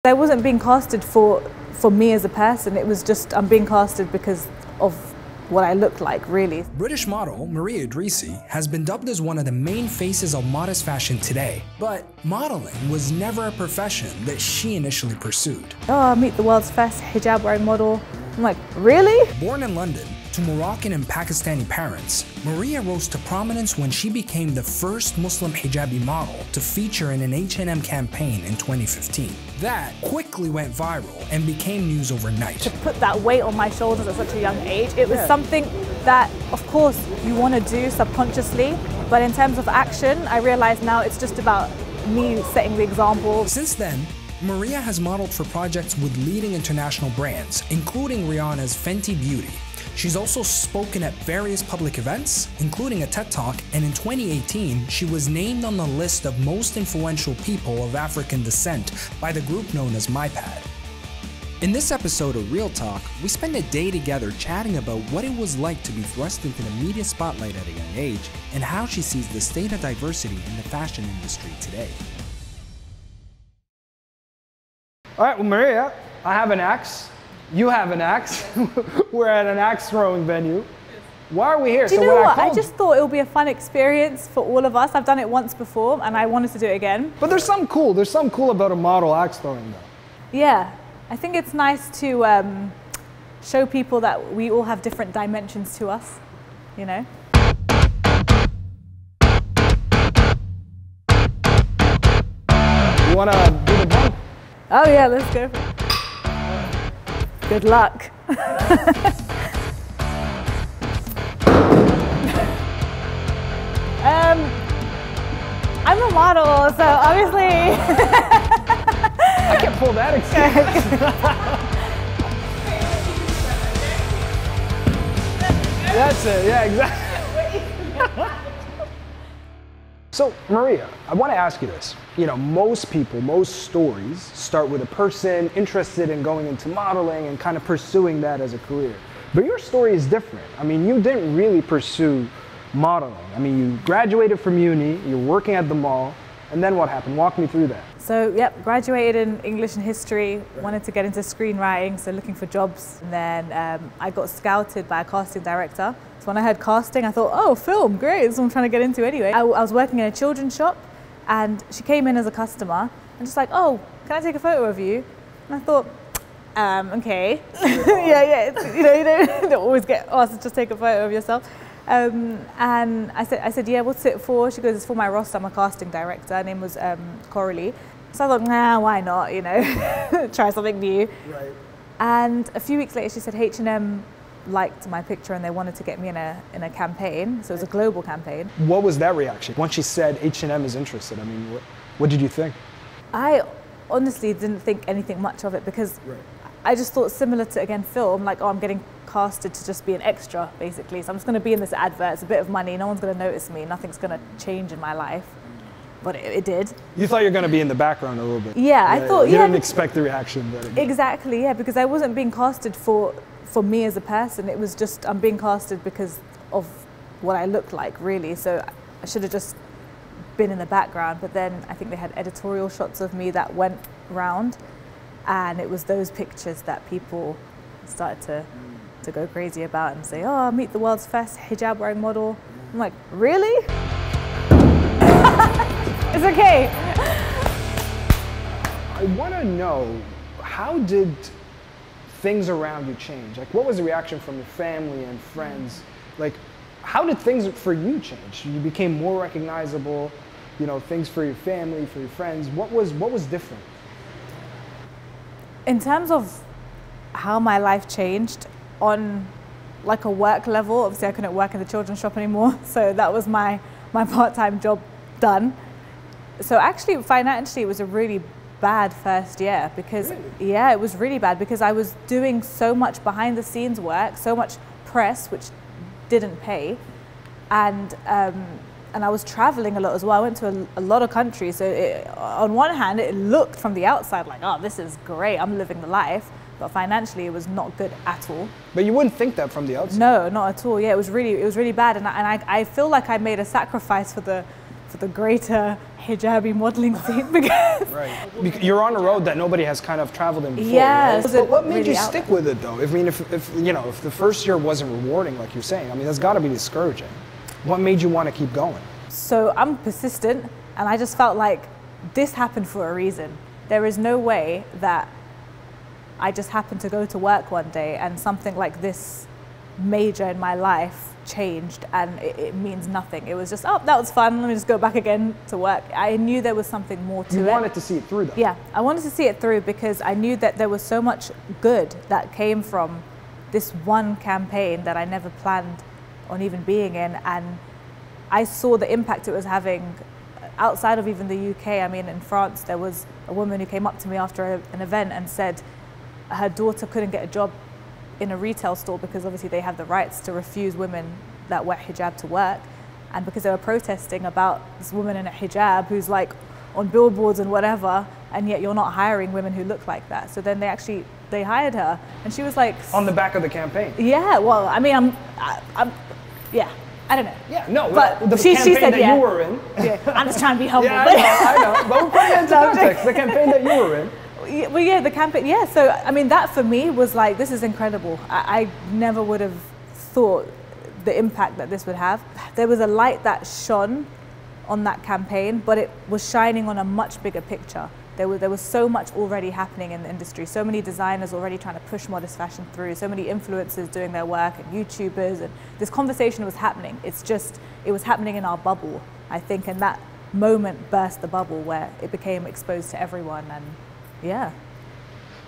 I wasn't being casted for me as a person, it was just I'm being casted because of what I look like, really. British model Mariah Idrissi has been dubbed as one of the main faces of modest fashion today, but modeling was never a profession that she initially pursued. Oh, meet the world's first hijab-wearing model. I'm like, really? Born in London to Moroccan and Pakistani parents, Mariah rose to prominence when she became the first Muslim hijabi model to feature in an H&M campaign in 2015. That quickly went viral and became news overnight. To put that weight on my shoulders at such a young age, it was something that, of course, you want to do subconsciously, but in terms of action, I realize now it's just about me setting the example. Since then, Mariah has modeled for projects with leading international brands, including Rihanna's Fenty Beauty. She's also spoken at various public events, including a TED Talk, and in 2018, she was named on the list of most influential people of African descent by the group known as MyPad. In this episode of Real Talk, we spend a day together chatting about what it was like to be thrust into the media spotlight at a young age, and how she sees the state of diversity in the fashion industry today. All right, well, Mariah, I have an axe. You have an axe. We're at an axe throwing venue. Why are we here? Do you know what? I just thought it would be a fun experience for all of us. I've done it once before and I wanted to do it again. But there's something cool. There's something cool about a model axe throwing though. Yeah, I think it's nice to show people that we all have different dimensions to us, you know? You want to do the bump? Oh yeah, let's go for it. Good luck. I'm a model, so obviously. I can't pull that excuse. That's it, yeah, exactly. So, Mariah, I want to ask you this. You know, most people, most stories start with a person interested in going into modeling and kind of pursuing that as a career. But your story is different. I mean, you didn't really pursue modeling. I mean, you graduated from uni, you're working at the mall, and then what happened? Walk me through that. So, yep, graduated in English and history, wanted to get into screenwriting, so looking for jobs. And then I got scouted by a casting director. So when I heard casting, I thought, oh, film, great, that's what I'm trying to get into anyway. I was working in a children's shop, and she came in as a customer, and just like, oh, can I take a photo of you? And I thought, okay. Yeah, you don't always get asked to just take a photo of yourself. And I said, yeah, what's it for? She goes, it's for my roster, I'm a casting director. Her name was Coralie. So I thought, nah, why not, you know, try something new. Right. And a few weeks later, she said H&M liked my picture and they wanted to get me in a campaign. So it was a global campaign. What was that reaction? Once she said H&M is interested, I mean, what did you think? I honestly didn't think anything much of it because I just thought similar to, again, film, like, oh, I'm getting casted to just be an extra, basically. So I'm just going to be in this advert, it's a bit of money, no one's going to notice me, nothing's going to change in my life. But it did. You thought you were going to be in the background a little bit. Yeah, I thought, you didn't expect the reaction. Exactly, yeah, because I wasn't being casted for me as a person, it was just, I'm being casted because of what I look like, really. So I should have just been in the background, but then I think they had editorial shots of me that went round, and it was those pictures that people started to go crazy about and say, oh, meet the world's first hijab-wearing model. I'm like, really? It's okay. I want to know, how did things around you change? Like, what was the reaction from your family and friends? Like, how did things for you change? You became more recognizable, you know, things for your family, for your friends. What was different? In terms of how my life changed on like a work level, obviously I couldn't work in the children's shop anymore, so that was my part-time job done. So actually financially it was a really bad first year because yeah, it was really bad because I was doing so much behind the scenes work, so much press which didn't pay, and I was traveling a lot as well. I went to a lot of countries, so on one hand it looked from the outside like, oh, this is great, I'm living the life, but financially it was not good at all. But you wouldn't think that from the outside. No, not at all. Yeah, it was really bad, and I feel like I made a sacrifice for for the greater hijabi modeling scene because right. You're on a road that nobody has kind of traveled in before. Yes. Right? But what made you stick with it though? I mean, if you know, if the first year wasn't rewarding, like you're saying, I mean, that's got to be discouraging. What made you want to keep going? So I'm persistent, and I just felt like this happened for a reason. There is no way that I just happened to go to work one day and something like this major in my life changed and it means nothing. It was just, oh, that was fun, let me just go back again to work. I knew there was something more to it. You wanted to see it through though? Yeah, I wanted to see it through because I knew that there was so much good that came from this one campaign that I never planned on even being in, and I saw the impact it was having outside of even the UK. I mean, in France, there was a woman who came up to me after an event and said her daughter couldn't get a job in a retail store because obviously they have the rights to refuse women that wear hijab to work, and because they were protesting about this woman in a hijab who's like on billboards and whatever, and yet you're not hiring women who look like that. So then they hired her, and she was like on the back of the campaign. Yeah, well, I mean, yeah, I don't know. Yeah, no, but the she campaign said, that yeah. you were in. Yeah, I'm just trying to be humble. Yeah, I know. But we're putting it into context. The campaign that you were in. Well, yeah, the campaign. Yeah, so I mean, that for me was like, this is incredible. I never would have thought the impact that this would have. There was a light that shone on that campaign, but it was shining on a much bigger picture. There was so much already happening in the industry, so many designers already trying to push modest fashion through, so many influencers doing their work and YouTubers, and this conversation was happening. It's just, it was happening in our bubble, I think, and that moment burst the bubble where it became exposed to everyone, and yeah.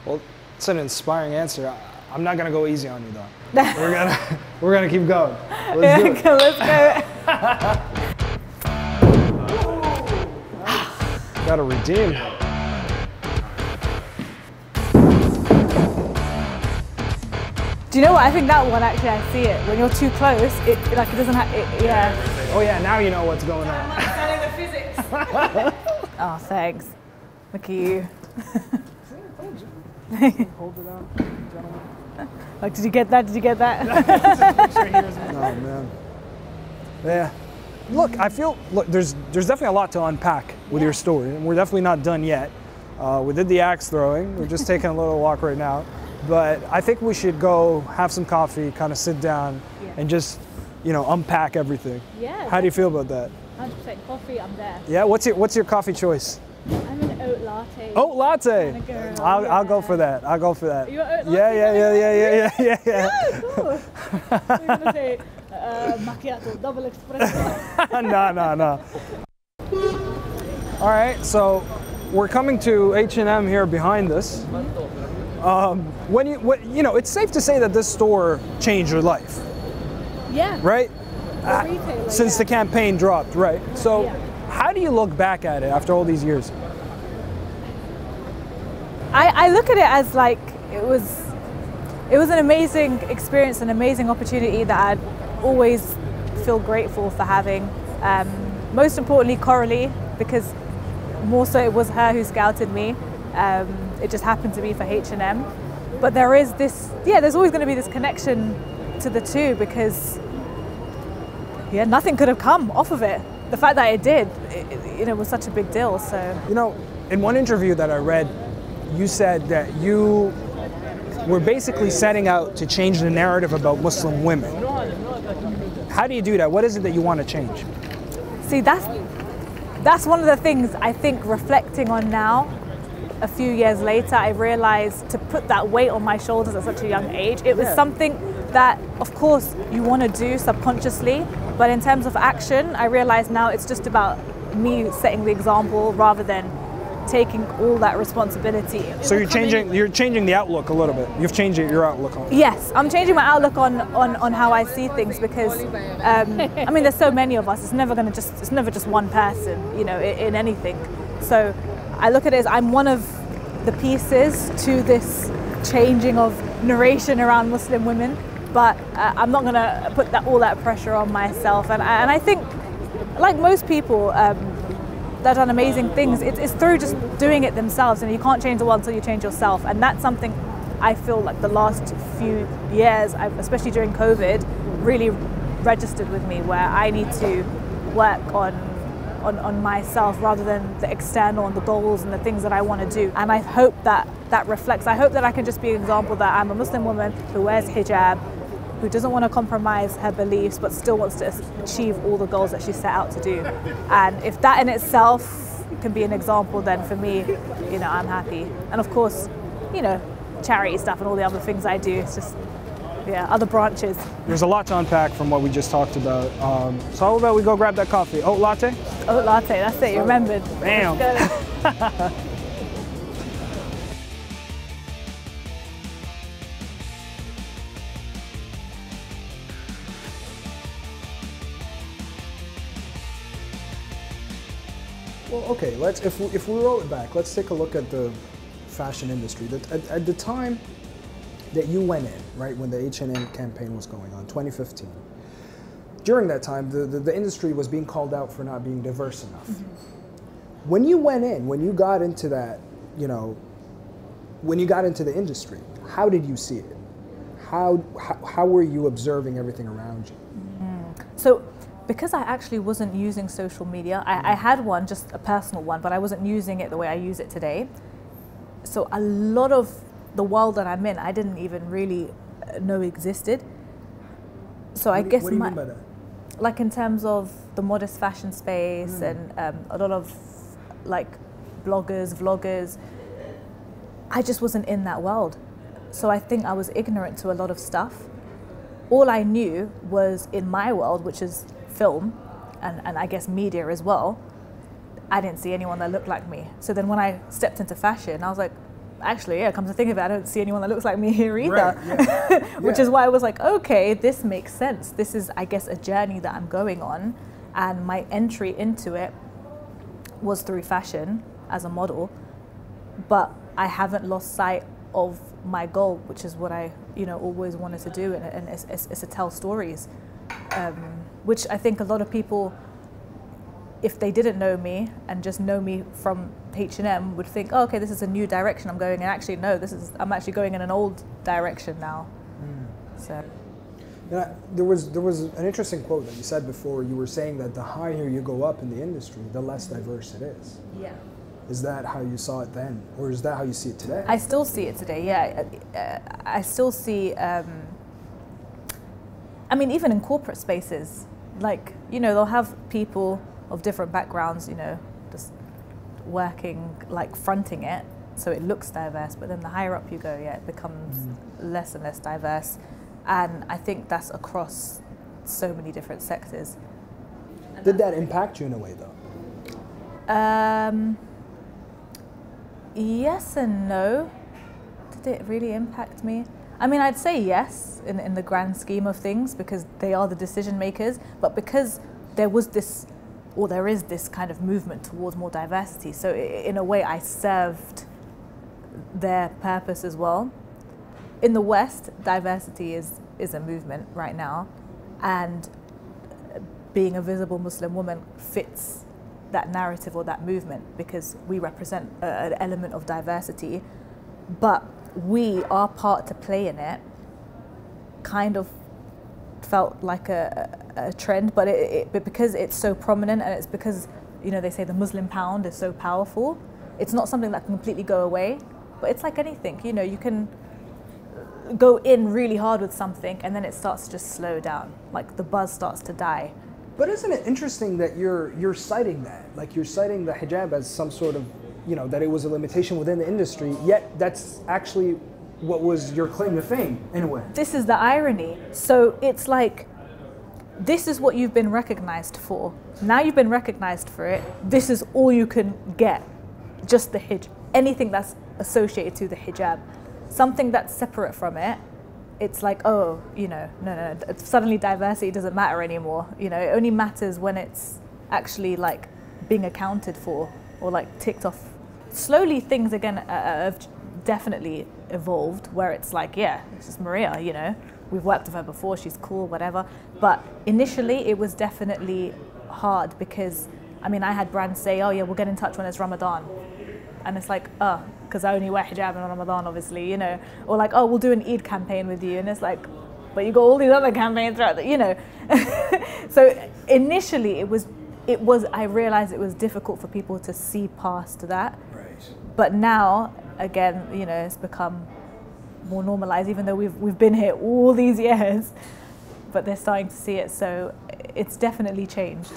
Well, it's an inspiring answer. I'm not gonna go easy on you though. we're gonna keep going. Let's do it. Let's go. Gotta redeem. Do you know what? I think that one actually, I see it. When you're too close, it doesn't have, yeah. Oh yeah, now you know what's going on. I'm studying the physics. Oh, thanks. Look at you. Hold it out, gentlemen. Like, did you get that? Did you get that? Oh man. Yeah. Look, I feel, there's definitely a lot to unpack with your story, and we're definitely not done yet. We did the axe throwing. We're just taking a little walk right now. But I think we should go have some coffee, kind of sit down, and just, you know, unpack everything. Yeah. How do you feel about that? 100% coffee, I'm there. Yeah, what's your coffee choice? I'm an oat latte. Oat latte. I'll go for that. I'll go for that. You're oat latte? Yeah. Yeah, cool. You're gonna say macchiato, double espresso. No. All right, so we're coming to H&M here behind us. You know, it's safe to say that this store changed your life. Yeah. Right? Since the campaign dropped, right? So, how do you look back at it after all these years? I look at it as like it was an amazing experience, an amazing opportunity that I'd always feel grateful for having. Most importantly, Coralie, because more so it was her who scouted me. It just happened to be for H&M. But there is this, there's always going to be this connection to the two because, nothing could have come off of it. The fact that it did, was such a big deal, so. You know, in one interview that I read, you said that you were basically setting out to change the narrative about Muslim women. How do you do that? What is it that you want to change? See, that's one of the things I think reflecting on now, a few years later, I realized to put that weight on my shoulders at such a young age. It was something that, of course, you want to do subconsciously, but in terms of action, I realize now it's just about me setting the example rather than taking all that responsibility. So you're changing the outlook a little bit. You've changed your outlook on it. Yes, I'm changing my outlook on how I see things because I mean there's so many of us. It's never just one person, in anything. So I look at it as I'm one of the pieces to this changing of narration around Muslim women, but I'm not going to put all that pressure on myself. And I think, like most people that have done amazing things, it's through just doing it themselves, and you can't change the world until you change yourself. And that's something I feel like the last few years, especially during COVID, really registered with me, where I need to work on on myself rather than the external and the goals and the things that I want to do. And I hope that reflects, I hope that I can just be an example that I'm a Muslim woman who wears hijab, who doesn't want to compromise her beliefs but still wants to achieve all the goals that she set out to do. And if that in itself can be an example, then for me, you know, I'm happy. And of course, you know, charity stuff and all the other things I do, it's just, yeah, other branches. There's a lot to unpack from what we just talked about. So how about we go grab that coffee? Oat latte? Oat latte, that's it, you remembered. Bam. Well, okay, if we roll it back, let's take a look at the fashion industry. At the time that you went in, right, when the H&M campaign was going on, 2015, during that time, the industry was being called out for not being diverse enough. Mm-hmm. When you went in, when you got into that, you know, when you got into the industry, how did you see it? How were you observing everything around you? So, because I actually wasn't using social media, I had one, just a personal one, but I wasn't using it the way I use it today. So a lot of the world that I'm in, I didn't even really know existed. So I guess what do you mean by that? Like in terms of the modest fashion space and a lot of like bloggers, vloggers, I just wasn't in that world. So I think I was ignorant to a lot of stuff. All I knew was in my world, which is film and I guess media as well, I didn't see anyone that looked like me. So then when I stepped into fashion, I was like, actually, yeah, come to think of it, I don't see anyone that looks like me here either. Right, yeah. Which is why I was like, okay, this makes sense. This is, I guess, a journey that I'm going on. And my entry into it was through fashion as a model. But I haven't lost sight of my goal, which is what I, you know, always wanted to do. And it's to tell stories, which I think a lot of people, if they didn't know me and just know me from H&M, would think, oh, okay, this is a new direction I'm going in. Actually, no, I'm actually going in an old direction now. So. Yeah, there was an interesting quote that you said before. You were saying that the higher you go up in the industry, the less diverse it is. Yeah. Is that how you saw it then, or is that how you see it today? I still see it today. Yeah, I still see. I mean, even in corporate spaces, like, you know, they'll have people of different backgrounds, you know, just working, like fronting it, so it looks diverse, but then the higher up you go, yeah, it becomes less and less diverse. And I think that's across so many different sectors. Did that impact you in a way, though? Yes and no. Did it really impact me? I mean, I'd say yes in the grand scheme of things, because they are the decision makers, but because there was this, or there is this kind of movement towards more diversity, so in a way I served their purpose as well. In the West, diversity is a movement right now, and being a visible Muslim woman fits that narrative or that movement, because we represent an element of diversity, but our part to play in it kind of felt like a trend, but but because it's so prominent, and it's because, you know, they say the Muslim pound is so powerful, it's not something that can completely go away. But it's like anything, you know, you can go in really hard with something and then it starts to just slow down, like the buzz starts to die. But isn't it interesting that you're citing that, like you're citing the hijab as some sort of, you know, that it was a limitation within the industry, yet that's actually what was your claim to fame in a way. This is the irony. So it's like, this is what you've been recognized for. Now you've been recognized for it. This is all you can get, just the hijab. Anything that's associated to the hijab. Something that's separate from it, it's like, oh, you know, no, suddenly diversity doesn't matter anymore. You know, it only matters when it's actually like being accounted for or like ticked off. Slowly things again have definitely evolved, where it's like, yeah, this is Mariah, you know, we've worked with her before, she's cool, whatever. But initially it was definitely hard, because I mean, I had brands say, oh yeah, we'll get in touch when it's Ramadan. And it's like, oh, because I only wear hijab in Ramadan, obviously, you know. Or like, oh, we'll do an Eid campaign with you. And it's like, but you got all these other campaigns throughout the, you know. So initially it was I realized it was difficult for people to see past that. Right. But now, again, you know, it's become more normalized, even though we've been here all these years, but they're starting to see it. So it's definitely changed.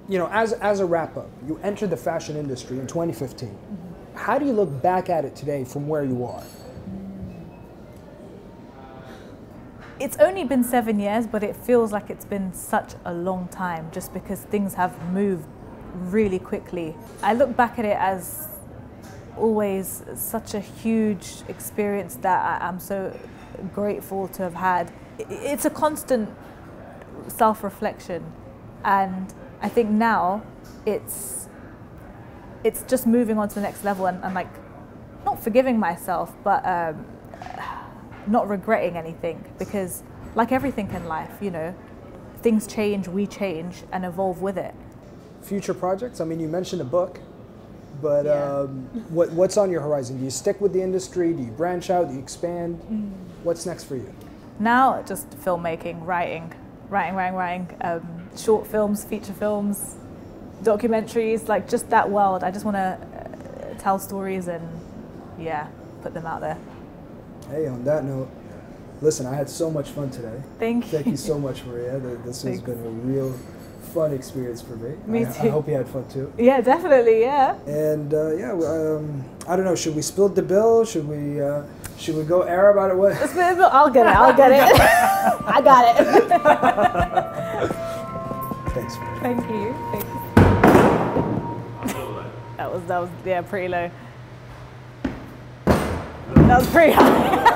You know, as a wrap-up, you entered the fashion industry in 2015. Mm-hmm. How do you look back at it today from where you are? It's only been 7 years, but it feels like it's been such a long time just because things have moved really quickly. I look back at it as always such a huge experience that I'm so grateful to have had. It's a constant self-reflection, and I think now it's just moving on to the next level and like not forgiving myself, but not regretting anything, because like everything in life, you know, things change, we change and evolve with it. Future projects? I mean, you mentioned a book, but Yeah. what's on your horizon? Do you stick with the industry? Do you branch out? Do you expand? What's next for you? Now, just filmmaking, writing, short films, feature films, documentaries, like just that world. I just want to tell stories and, yeah, put them out there. Hey, on that note, listen, I had so much fun today. Thank you. Thank you so much, Maria. This has been a real fun experience for me. Me too. I hope you had fun too. Yeah, definitely, yeah. And I don't know, should we split the bill? Should we go Arab out of way? I'll get it. I got it. Thanks, Maria. Thank you. That was yeah, pretty low. That was pretty high.